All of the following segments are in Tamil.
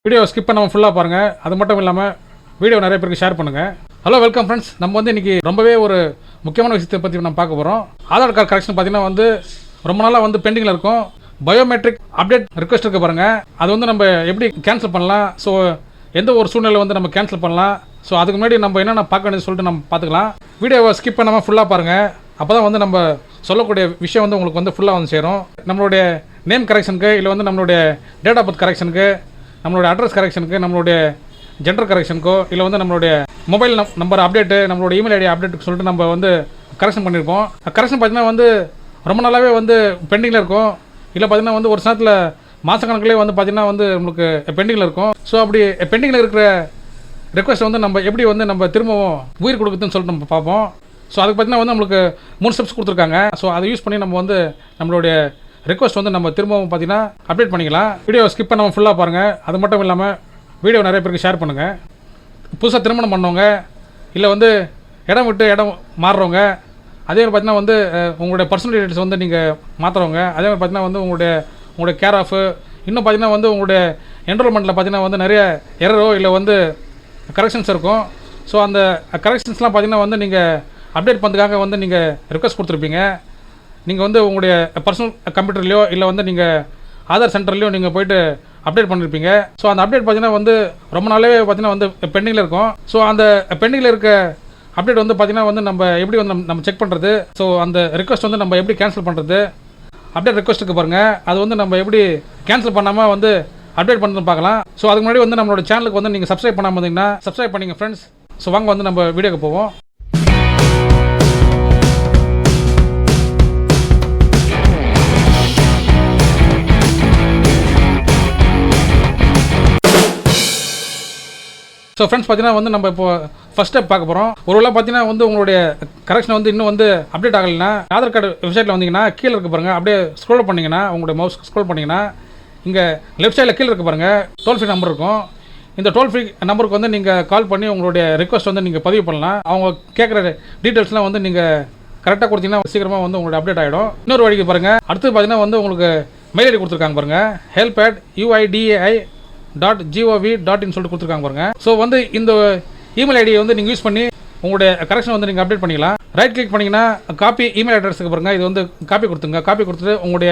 வீடியோ ஸ்கிப் பண்ணாமல் ஃபுல்லாக பாருங்கள். அது மட்டும் இல்லாமல் வீடியோ நிறைய பேருக்கு ஷேர் பண்ணுங்கள். Hello welcome friends. நம்ம வந்து இன்றைக்கி ரொம்பவே ஒரு முக்கியமான விஷயத்தை பற்றி நம்ம பார்க்க போகிறோம். ஆதார் கார்டு கரெக்ஷன் பார்த்தீங்கன்னா வந்து ரொம்ப நாளாக வந்து பெண்டிங்கில் இருக்கும். பயோமெட்ரிக் அப்டேட் ரிக்வெஸ்ட் இருக்க பாருங்கள். அது வந்து நம்ம எப்படி கேன்சல் பண்ணலாம், ஸோ எந்த ஒரு சூழ்நிலை வந்து நம்ம கேன்சல் பண்ணலாம், ஸோ அதுக்கு முன்னாடி நம்ம என்னென்ன பார்க்க வேண்டியது சொல்லிட்டு நம்ம பார்த்துக்கலாம். வீடியோவை ஸ்கிப் பண்ணாமல் ஃபுல்லாக பாருங்கள். அப்போ தான் வந்து நம்ம சொல்லக்கூடிய விஷயம் வந்து உங்களுக்கு வந்து ஃபுல்லாக வந்து சேரும். நம்மளுடைய நேம் கரெக்ஷனுக்கு, இல்லை வந்து நம்மளுடைய டேட் ஆஃப் பர்த் கரெக்ஷனுக்கு, நம்மளுடைய அட்ரஸ் கரெக்ஷனுக்கு, நம்மளுடைய ஜெண்டர் கரெக்ஷனுக்கோ, இல்லை வந்து நம்மளுடைய மொபைல் நம்பர் அப்டேட்டு, நம்மளோட இமெயில் ஐடி அப்டேட்டுக்கு சொல்லிட்டு நம்ம வந்து கரெக்ஷன் பண்ணியிருப்போம். கரெக்ஷன் பார்த்தீங்கன்னா வந்து ரொம்ப நாளாகவே வந்து பெண்டிங்கில் இருக்கும். இல்லை பார்த்தீங்கன்னா வந்து ஒரு நேரத்தில் மாதக்கணக்கிலே வந்து பார்த்தீங்கன்னா வந்து நம்மளுக்கு பெண்டிங்கில் இருக்கும். ஸோ அப்படி பெண்டிங்கில் இருக்கிற ரெக்வஸ்ட் வந்து நம்ம எப்படி வந்து நம்ம திரும்பவும் உயிர் கொடுக்குதுன்னு சொல்லிட்டு நம்ம பார்ப்போம். ஸோ அதுக்கு பார்த்தீங்கன்னா வந்து நம்மளுக்கு 3 ஸ்டெப்ஸ் கொடுத்துருக்காங்க. ஸோ அதை யூஸ் பண்ணி நம்ம வந்து நம்மளுடைய ரெக்வஸ்ட் வந்து நம்ம திரும்பவும் பார்த்தீங்கன்னா அப்டேட் பண்ணிக்கலாம். வீடியோ ஸ்கிப் பண்ணாமல் ஃபுல்லாக பாருங்கள். அது மட்டும் இல்லாமல் வீடியோ நிறைய பேருக்கு ஷேர் பண்ணுங்கள். புதுசாக திருமணம் பண்ணவங்க, இல்லை வந்து இடம் விட்டு இடம் மாறுறவங்க, அதே மாதிரி பார்த்தீங்கன்னா வந்து உங்களுடைய பர்சனல் டீடைல்ஸ் வந்து நீங்கள் மாற்றுறவங்க, அதே மாதிரி பார்த்தீங்கன்னா வந்து உங்களுடைய கேர் ஆஃப், இன்னும் பார்த்தீங்கன்னா வந்து உங்களுடைய என்ரோல்மெண்ட்டில் பார்த்தீங்கன்னா வந்து நிறைய எரரோ இல்லை வந்து கரெக்ஷன்ஸ் இருக்கும். ஸோ அந்த கரெக்ஷன்ஸ்லாம் பார்த்தீங்கன்னா வந்து நீங்கள் அப்டேட் பண்ணுறதுக்காக வந்து நீங்கள் ரிக்வஸ்ட் கொடுத்துருப்பீங்க. நீங்கள் வந்து உங்களுடைய பர்சனல் கம்ப்யூட்டர்லையோ இல்லை வந்து நீங்கள் ஆதார் சென்டர்லையோ நீங்கள் போய்ட்டு அப்டேட் பண்ணியிருப்பீங்க. ஸோ அந்த அப்டேட் பார்த்தீங்கன்னா வந்து ரொம்ப நாளாவே பார்த்தீங்கன்னா வந்து பெண்டிங்கில் இருக்கும். ஸோ அந்த பெண்டிங்கில் இருக்க அப்டேட் வந்து பார்த்தீங்கன்னா வந்து நம்ம எப்படி வந்து நம்ம செக் பண்ணுறது, ஸோ அந்த ரிக்வஸ்ட் வந்து நம்ம எப்படி கேன்சல் பண்ணுறது, அப்டேட் ரிக்வஸ்ட்டுக்கு பாருங்கள், அது வந்து நம்ம எப்படி கேன்சல் பண்ணாமல் வந்து அப்டேட் பண்ணுறது பார்க்கலாம். ஸோ அதுக்கு முன்னாடி வந்து நம்மளோட சேனலுக்கு வந்து நீங்கள் சப்ஸ்கிரைப் பண்ணாமல் இருந்தீங்கன்னா சப்ஸ்கிரைப் பண்ணிங்க ஃப்ரெண்ட்ஸ். ஸோ வாங்க வந்து நம்ம வீடியோக்கு போவோம். ஸோ ஃப்ரெண்ட்ஸ் பார்த்தீங்கன்னா வந்து நம்ம இப்போ ஃபஸ்ட் ஸ்டெப் பார்க்க போகிறோம். ஒருவேளை பார்த்தீங்கன்னா வந்து உங்களுடைய கரெக்ஷன் வந்து இன்னும் வந்து அப்டேட் ஆகலைன்னா ஆதார் கார்டு வெப்சைட்டில் வந்தீங்கன்னா கீழே இருக்க பாருங்கள், அப்படியே ஸ்க்ரோல் பண்ணிங்கன்னா உங்களுடைய மவுஸ் ஸ்க்ரோல் பண்ணிங்கன்னா இங்கே லெஃப்ட் சைடில் கீழே இருக்க பாருங்கள் டோல் ஃப்ரீ நம்பர் இருக்கும். இந்த டோல் ஃப்ரீ நம்பருக்கு வந்து நீங்கள் கால் பண்ணி உங்களுடைய ரிக்வஸ்ட் வந்து நீங்கள் பதிவு பண்ணலாம். அவங்க கேட்குற டீட்டெயில்ஸ்லாம் வந்து நீங்கள் கரெக்டாக கொடுத்தீங்கன்னா சீக்கிரமாக வந்து உங்களுடைய அப்டேட் ஆகிடும். இன்னொரு வழிக்கு பாருங்கள், அடுத்து பார்த்தீங்கன்னா வந்து உங்களுக்கு மெயில் ஐடி கொடுத்துருக்காங்க பாருங்கள், help@uida.gov.in சொல்லிட்டு கொடுத்துருக்காங்க பாருங்க. ஸோ வந்து இந்த இமெயில் ஐடியை வந்து நீங்கள் யூஸ் பண்ணி உங்களுடைய கரெக்ஷன் வந்து நீங்கள் அப்டேட் பண்ணிக்கலாம். ரைட் கிளிக் பண்ணிங்கன்னா காப்பி இமெயில் அட்ரஸுக்கு பாருங்கள், இது வந்து காப்பி கொடுத்துங்க. காப்பி கொடுத்துட்டு உங்களுடைய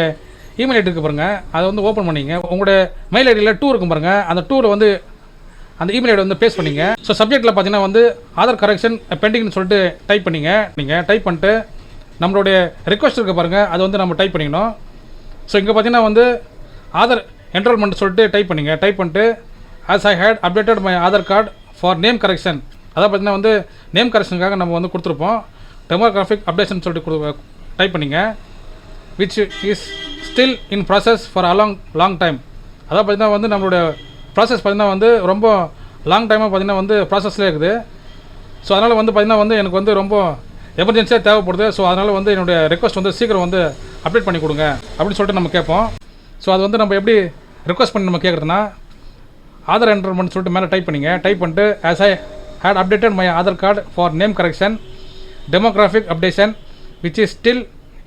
இமெயில் ஐடி இருக்கு பாருங்கள், அதை வந்து ஓப்பன் பண்ணிங்க. உங்களுடைய மெயில் ஐடியில் 2 இருக்கும் பாருங்கள், அந்த 2ல் வந்து அந்த இமெயில் ஐடி வந்து பேஸ்ட் பண்ணிங்க. ஸோ சப்ஜெக்ட்டில் பார்த்தீங்கன்னா வந்து ஆதார் கரெக்ஷன் பெண்டிங்னு சொல்லிட்டு டைப் பண்ணிங்க. நீங்கள் டைப் பண்ணிட்டு நம்மளுடைய ரிக்வஸ்ட் இருக்க பாருங்கள், அது வந்து நம்ம டைப் பண்ணிக்கணும். ஸோ இங்கே பார்த்தீங்கன்னா வந்து ஆதார் என்ரோல்மெண்ட் சொல்லிட்டு டைப் பண்ணிங்க. டைப் பண்ணிட்டு as I had updated my Aadhaar card for name correction, அதாவது பார்த்தீங்கன்னா வந்து நேம் கரெக்ஷனுக்காக நம்ம வந்து கொடுத்துருப்போம். டெமோகிராஃபிக் அப்டேஷன் சொல்லிட்டு டைப் பண்ணிங்க. which is still in process for a long time, அதாவது பார்த்தீங்கன்னா வந்து நம்மளுடைய ப்ராசஸ் பார்த்தீங்கன்னா வந்து ரொம்ப லாங் டைமாக பார்த்தீங்கன்னா வந்து ப்ராசஸ்லேயே இருக்குது. ஸோ அதனால் வந்து பார்த்தீங்கன்னா வந்து எனக்கு வந்து ரொம்ப எமர்ஜென்சியாக தேவைப்படுது. ஸோ அதனால் வந்து என்னுடைய ரெக்வஸ்ட் வந்து சீக்கிரம் வந்து அப்டேட் பண்ணி கொடுங்க அப்படின்னு சொல்லிட்டு நம்ம கேட்போம். ஸோ அது வந்து நம்ம எப்படி ரிக்வஸ்ட் பண்ணி நம்ம கேட்குறதுனா ஆதார் என்ரோல்மெண்ட் சொல்லிட்டு மேலே டைப் பண்ணிங்க. டைப் பண்ணிட்டு as I had updated my Aadhaar card for name correction, demographic updation which is still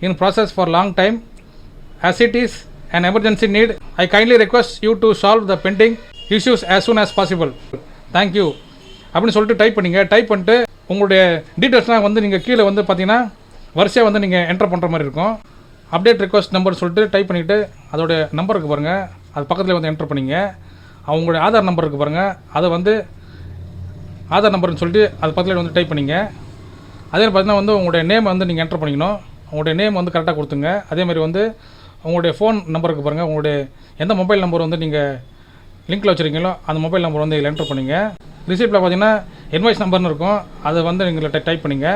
in process for long time, as it is an emergency need, I kindly request you to solve the pending issues as soon as possible. Thank you அப்படின்னு சொல்லிட்டு டைப் பண்ணிங்க. டைப் பண்ணிட்டு உங்களுடைய டீட்டெயில்ஸ்லாம் வந்து நீங்கள் கீழே வந்து பார்த்தீங்கன்னா வரிசையாக வந்து நீங்கள் என்டர் பண்ணுற மாதிரி இருக்கும். அப்டேட் ரிக்வஸ்ட் நம்பர் சொல்லிட்டு டைப் பண்ணிவிட்டு அதோடைய நம்பருக்கு பாருங்கள், அது பக்கத்தில் வந்து என்டர் பண்ணிங்க. அவங்களுடைய ஆதார் நம்பருக்கு பாருங்கள், அதை வந்து ஆதார் நம்பர்னு சொல்லிட்டு அது பக்கத்தில் வந்து டைப் பண்ணிங்க. அதே பார்த்தீங்கன்னா வந்து உங்களுடைய நேம் வந்து நீங்கள் என்டர் பண்ணிக்கணும். உங்களுடைய நேம் வந்து கரெக்டாக கொடுத்துங்க. அதேமாதிரி வந்து உங்களுடைய ஃபோன் நம்பருக்கு பாருங்கள், உங்களுடைய எந்த மொபைல் நம்பர் வந்து நீங்கள் லிங்க்கில் வச்சுருக்கீங்களோ அந்த மொபைல் நம்பர் வந்து இதில் என்டர் பண்ணிங்க. ரிசிப்ட்டில் பார்த்தீங்கன்னா இன்வாய்ஸ் நம்பர்னு இருக்கும், அதை வந்து நீங்கள் டைப் பண்ணிங்க.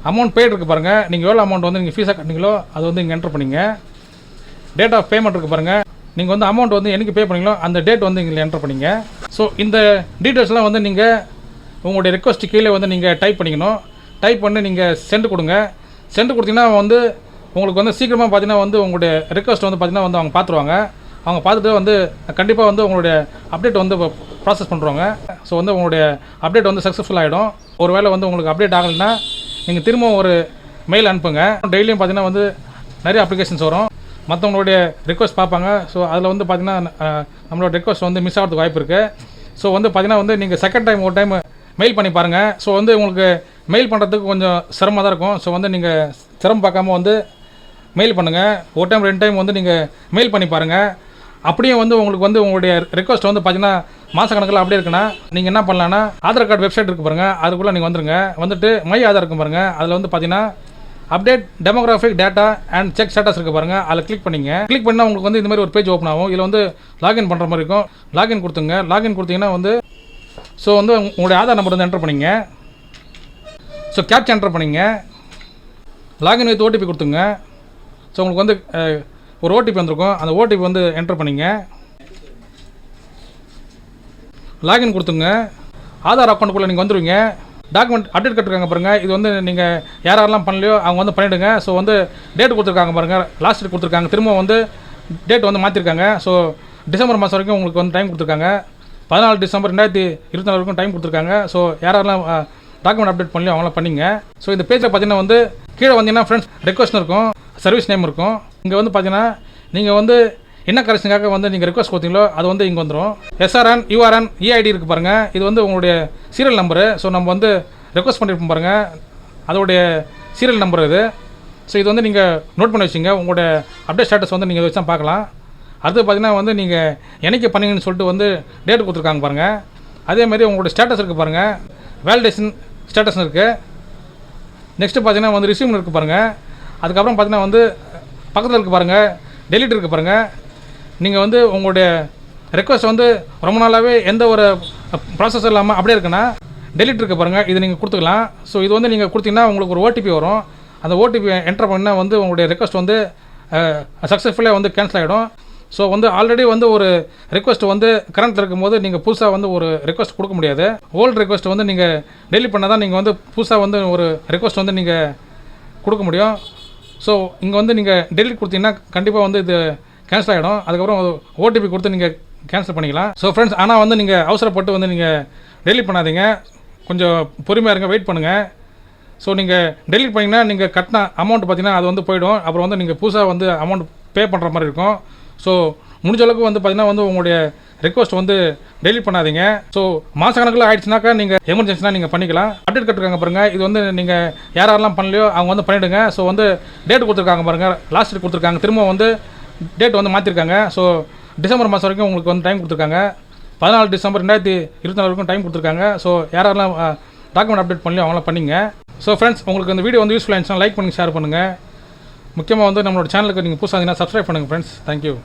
அமௌண்ட் பெய்டு இருக்குது பாருங்கள், நீங்கள் எவ்வளோ அமௌண்ட் வந்து நீங்கள் ஃபீஸாக கட்டினீங்களோ அது வந்து இங்கே என்டர் பண்ணிங்க. டேட் ஆஃப் பேமெண்ட் இருக்குது பாருங்கள், நீங்கள் வந்து அமௌண்ட் வந்து என்னைக்கு பே பண்ணீங்களோ அந்த டேட் வந்து இங்கே என்டர் பண்ணிங்க. ஸோ இந்த டீட்டெயில்ஸ்லாம் வந்து நீங்கள் உங்களுடைய ரெக்வஸ்ட் கீழே வந்து நீங்கள் டைப் பண்ணிக்கணும். டைப் பண்ணி நீங்கள் சென்ட் கொடுங்க. சென்ட் கொடுத்தீங்கன்னா வந்து உங்களுக்கு வந்து சீக்கிரமாக பார்த்தீங்கன்னா வந்து உங்களுடைய ரிக்வஸ்ட் வந்து பார்த்தீங்கன்னா வந்து அவங்க பார்த்துருவாங்க. அவங்க பார்த்துட்டு வந்து கண்டிப்பாக வந்து உங்களுடைய அப்டேட் வந்து ப்ராசஸ் பண்ணுறாங்க. ஸோ வந்து உங்களுடைய அப்டேட் வந்து சக்ஸஸ்ஃபுல் ஆகிடும். ஒரு வேளை வந்து உங்களுக்கு அப்டேட் ஆகலைன்னா நீங்கள் திரும்ப ஒரு மெயில் அனுப்புங்க. டெய்லியும் பார்த்தீங்கன்னா வந்து நிறைய அப்ளிகேஷன்ஸ் வரும். மற்றவங்களுடைய ரெக்வஸ்ட் பார்ப்பாங்க. ஸோ அதில் வந்து பார்த்திங்கன்னா நம்மளோட ரெக்வஸ்ட் வந்து மிஸ் ஆகிறதுக்கு வாய்ப்பு இருக்குது. ஸோ வந்து பார்த்திங்கன்னா வந்து நீங்கள் செகண்ட் டைம் ஒரு டைம் மெயில் பண்ணி பாருங்கள். ஸோ வந்து உங்களுக்கு மெயில் பண்ணுறதுக்கு கொஞ்சம் சிரமமாக தான் இருக்கும். ஸோ வந்து நீங்கள் சிரமம் பார்க்காம வந்து மெயில் பண்ணுங்கள். ஒரு டைம் 2 டைம் வந்து நீங்கள் மெயில் பண்ணி பாருங்கள். அப்படியே வந்து உங்களுக்கு வந்து உங்களுடைய ரெக்வஸ்ட் வந்து பார்த்தீங்கன்னா மாதக்கணக்கில் அப்படியே இருக்குன்னா நீங்கள் என்ன பண்ணலான்னா ஆதார் கார்டு வெப்சைட் இருக்குது பாருங்கள், அதுக்குள்ளே நீங்கள் வந்துருங்க. வந்துட்டு மை ஆதார் இருக்கும் பாருங்கள், அதில் வந்து பார்த்தீங்கன்னா update demographic data and check status இருக்குது பாருங்கள், அதில் கிளிக் பண்ணிங்க. கிளிக் பண்ணால் உங்களுக்கு வந்து இந்த மாதிரி ஒரு பேஜ் ஓப்பன் ஆகும். இதில் வந்து லாகின் பண்ணுற மாதிரி இருக்கும். லாகின் கொடுத்துங்க. லாகின் கொடுத்தீங்கன்னா வந்து ஸோ வந்து உங்களுடைய ஆதார் நம்பர் வந்து என்டர் பண்ணிங்க. ஸோ கேப்சா என்டர் பண்ணிங்க. லாகின் வித் ஓடிபி கொடுத்துங்க. ஸோ உங்களுக்கு வந்து ஒரு ஓடிபி வந்திருக்கும், அந்த ஓடிபி வந்து என்டர் பண்ணிங்க. லாகின் கொடுத்துங்க. ஆதார் அக்கௌண்ட்டுக்குள்ளே நீங்கள் வந்துடுவீங்க. டாக்குமெண்ட் அப்டேட் கட்டிருக்காங்க பாருங்கள், இது வந்து நீங்கள் யாரெல்லாம் பண்ணலையோ அவங்க வந்து பண்ணிவிடுங்க. ஸோ வந்து டேட் கொடுத்துருக்காங்க பாருங்கள், லாஸ்ட் டேட் கொடுத்துருக்காங்க, திரும்ப வந்து டேட் வந்து மாற்றிருக்காங்க. ஸோ டிசம்பர் மாதம் வரைக்கும் உங்களுக்கு வந்து டைம் கொடுத்துருக்காங்க. 14 டிசம்பர் 2024 வரைக்கும் டைம் கொடுத்துருக்காங்க. ஸோ யாரெல்லாம் டாக்குமெண்ட் அப்டேட் பண்ணலையோ அவங்களாம் பண்ணிங்க. ஸோ இந்த பேஜில் பார்த்தீங்கன்னா வந்து கீழே வந்தீங்கன்னா ஃப்ரெண்ட்ஸ் ரெக்வஸ்ட் இருக்கும், சர்வீஸ் நேம் இருக்கும். இங்கே வந்து பார்த்தீங்கன்னா நீங்கள் வந்து என்ன கரெக்ஷனுக்காக வந்து நீங்கள் ரெக்வஸ்ட் கொடுத்தீங்களோ அது வந்து இங்கே வந்துடும். SRN URN EID இருக்குது பாருங்கள், இது வந்து உங்களுடைய சீரியல் நம்பரு. ஸோ நம்ம வந்து ரெக்வஸ்ட் பண்ணியிருப்போம் பாருங்கள், அதோடைய சீரியல் நம்பர் இது. ஸோ இது வந்து நீங்கள் நோட் பண்ணி வச்சுங்க. உங்களுடைய அப்டேட் ஸ்டேட்டஸ் வந்து நீங்கள் வச்சு தான் பார்க்கலாம். அடுத்து பார்த்தீங்கன்னா வந்து நீங்கள் என்னைக்கு பண்ணீங்கன்னு சொல்லிட்டு வந்து டேட் கொடுத்துருக்காங்க பாருங்கள். அதேமாதிரி உங்களுடைய ஸ்டேட்டஸ் இருக்குது பாருங்கள், வேலிடேஷன் ஸ்டேட்டஸ் இருக்குது. நெக்ஸ்ட்டு பார்த்தீங்கன்னா வந்து ரிசீவ்னு இருக்குது பாருங்கள். அதுக்கப்புறம் பார்த்தீங்கன்னா வந்து பக்கத்தில் இருக்குது பாருங்கள், டெலிட் இருக்குது பாருங்கள். நீங்கள் வந்து உங்களுடைய ரெக்வஸ்ட் வந்து ரொம்ப நாளாகவே எந்த ஒரு ப்ராசஸ் இல்லாமல் அப்படியே இருக்குன்னா டெலிட் இருக்குது பாருங்கள், இது நீங்கள் கொடுத்துக்கலாம். ஸோ இது வந்து நீங்கள் கொடுத்தீங்கன்னா உங்களுக்கு ஒரு ஓடிபி வரும். அந்த ஓடிபி என்டர் பண்ணால் வந்து உங்களுடைய ரெக்வஸ்ட் வந்து சக்ஸஸ்ஃபுல்லாக வந்து கேன்சல் ஆகிடும். ஸோ வந்து ஆல்ரெடி வந்து ஒரு ரெக்வஸ்ட் வந்து கரண்ட்டில் இருக்கும்போது நீங்கள் புதுசாக வந்து ஒரு ரெக்வஸ்ட் கொடுக்க முடியாது. ஓல்டு ரெக்வஸ்ட் வந்து நீங்கள் டெலிட் பண்ணால் தான் நீங்கள் வந்து புதுசாக வந்து ஒரு ரெக்வஸ்ட் வந்து நீங்கள் கொடுக்க முடியும். ஸோ இங்கே வந்து நீங்கள் டெலிட் கொடுத்தீங்கன்னா கண்டிப்பாக வந்து இது கேன்சல் ஆகிடும். அதுக்கப்புறம் ஓடிபி கொடுத்து நீங்கள் கேன்சல் பண்ணிக்கலாம். ஸோ ஃப்ரெண்ட்ஸ், ஆனால் வந்து நீங்கள் அவசரப்பட்டு வந்து நீங்கள் டெலிட் பண்ணாதீங்க, கொஞ்சம் பொறுமையாக இருங்க, வெயிட் பண்ணுங்கள். ஸோ நீங்கள் டெலிட் பண்ணிங்கன்னா நீங்கள் கட்டின அமௌண்ட் பார்த்தீங்கன்னா அது வந்து போயிடும். அப்புறம் வந்து நீங்கள் புதுசாக வந்து அமௌண்ட் பே பண்ணுற மாதிரி இருக்கும். ஸோ முடிஞ்ச அளவுக்கு வந்து பார்த்தீங்கன்னா வந்து உங்களுடைய ரெக்வஸ்ட் வந்து டெலிட் பண்ணாதீங்க. ஸோ மாத கணக்கில் ஆகிடுச்சுனாக்கா நீங்கள் எமர்ஜென்சினா நீங்கள் பண்ணிக்கலாம். அப்டேட் கட்டிருக்காங்க பாருங்கள், இது வந்து நீங்கள் யாரெல்லாம் பண்ணலையோ அவங்க வந்து பண்ணிவிடுங்க. ஸோ வந்து டேட் கொடுத்துருக்காங்க பாருங்கள், லாஸ்ட் டேட் கொடுத்துருக்காங்க, திரும்ப வந்து டேட் வந்து மாற்றிருக்காங்க. ஸோ டிசம்பர் மாதம் வரைக்கும் உங்களுக்கு வந்து டைம் கொடுத்துருக்காங்க. 14 டிசம்பர் 2024 வரைக்கும் டைம் கொடுத்துருக்காங்க. ஸோ யாரெல்லாம் டாக்குமெண்ட் அப்டேட் பண்ணலையோ அவங்களாம் பண்ணிங்க. ஸோ ஃப்ரெண்ட்ஸ், உங்களுக்கு இந்த வீடியோ வந்து யூஸ்ஃபுல்லாக இருந்துச்சுன்னா லைக் பண்ணுங்கள், ஷேர் பண்ணுங்கள். முக்கியமாக வந்து நம்மளோட சேனலுக்கு நீங்கள் புதுசாக இருந்தீங்கன்னா சப்ஸ்கிரைப் பண்ணுங்கள் ஃப்ரெண்ட்ஸ். தேங்க்யூ.